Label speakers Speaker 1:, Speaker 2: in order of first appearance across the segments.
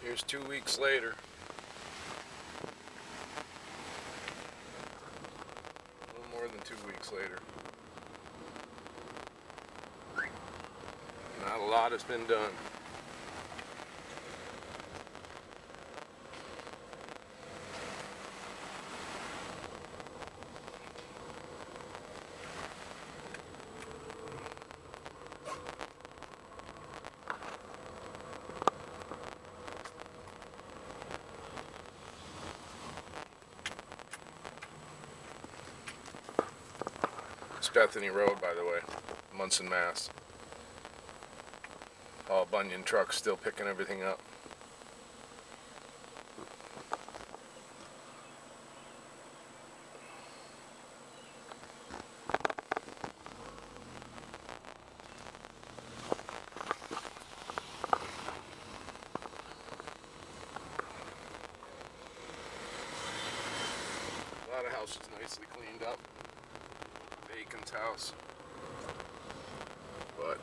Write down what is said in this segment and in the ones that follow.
Speaker 1: Here's 2 weeks later. A little more than 2 weeks later. Not a lot has been done. It's Bethany Road, by the way, Monson, Mass. All Bunyan trucks still picking everything up. A lot of houses nicely cleaned up. Bacon's house. But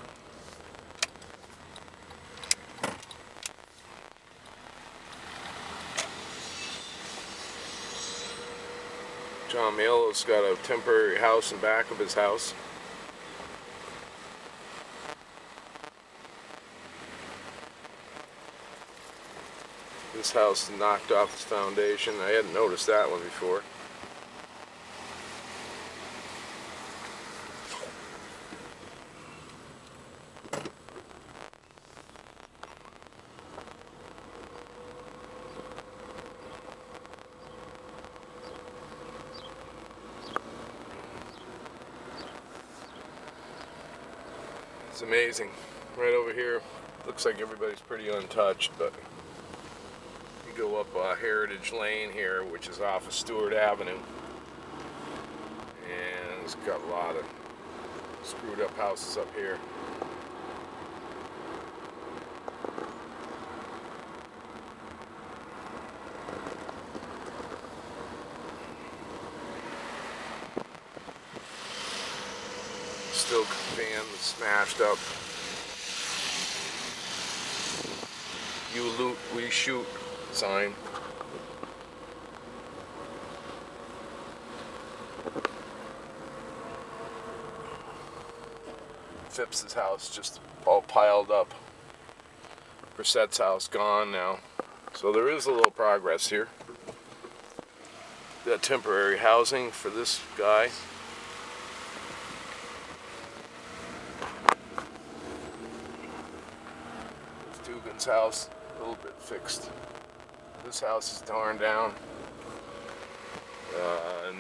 Speaker 1: John Malo's got a temporary house in back of his house. This house is knocked off its foundation. I hadn't noticed that one before. It's amazing. Right over here, looks like everybody's pretty untouched, but you go up Heritage Lane here, which is off of Stewart Avenue, and it's got a lot of screwed up houses up here. Still van that's smashed up. You loot, we shoot sign. Phipps's house just all piled up. Brissette's house gone now. So there is a little progress here. Got temporary housing for this guy. Dugan's house, a little bit fixed. This house is torn down.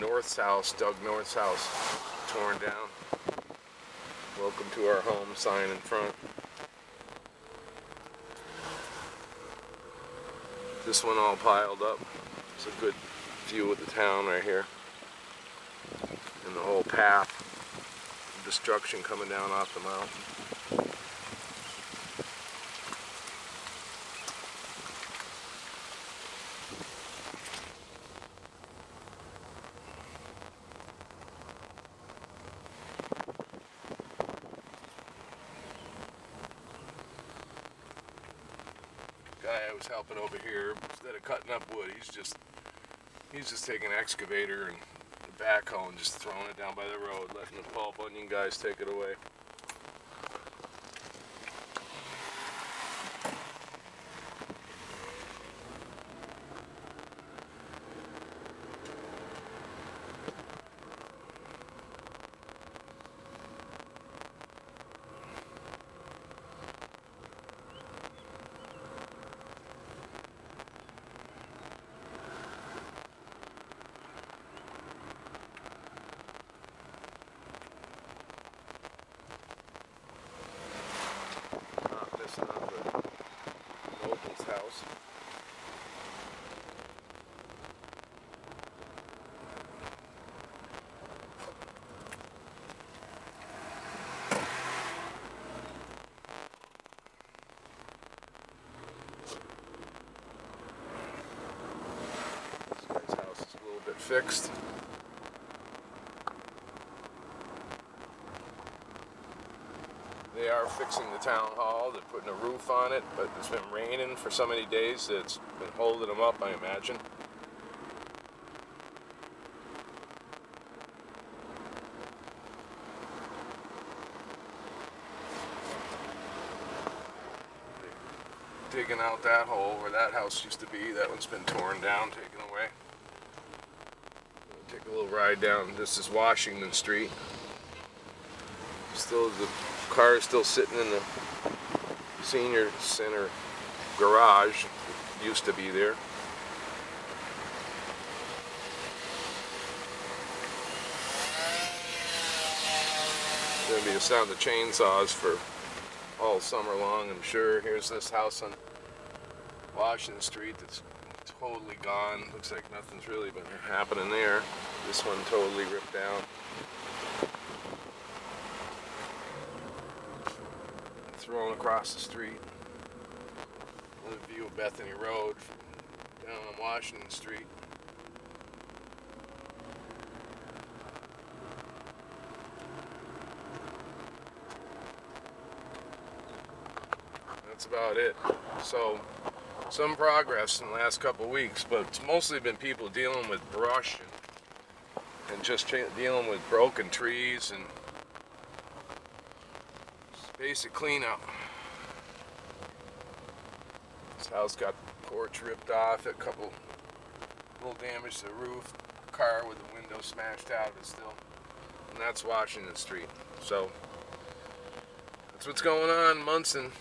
Speaker 1: North's house, Doug North's house, torn down. Welcome to our home sign in front. This one all piled up. It's a good view of the town right here. And the whole path of destruction coming down off the mountain. Guy I was helping over here, instead of cutting up wood, he's just taking an excavator and a backhoe and just throwing it down by the road, letting the Paul Bunyan guys take it away. House. This guy's house is a little bit fixed. They are fixing the town hall. They're putting a roof on it, but it's been raining for so many days that it's been holding them up, I imagine. Digging out that hole where that house used to be. That one's been torn down, taken away. Take a little ride down. This is Washington Street. Still, the car is still sitting in the senior center garage. It used to be there. It's going to be the sound of chainsaws for all summer long, I'm sure. Here's this house on Washington Street that's totally gone. Looks like nothing's really been happening there. This one totally ripped down. Thrown across the street. Another view of Bethany Road down on Washington Street. That's about it. So, some progress in the last couple of weeks, but it's mostly been people dealing with brush and just dealing with broken trees and basic cleanup. This house got the porch ripped off, a couple little damage to the roof, car with the window smashed out of it still, and that's Washington Street. So that's what's going on in Monson.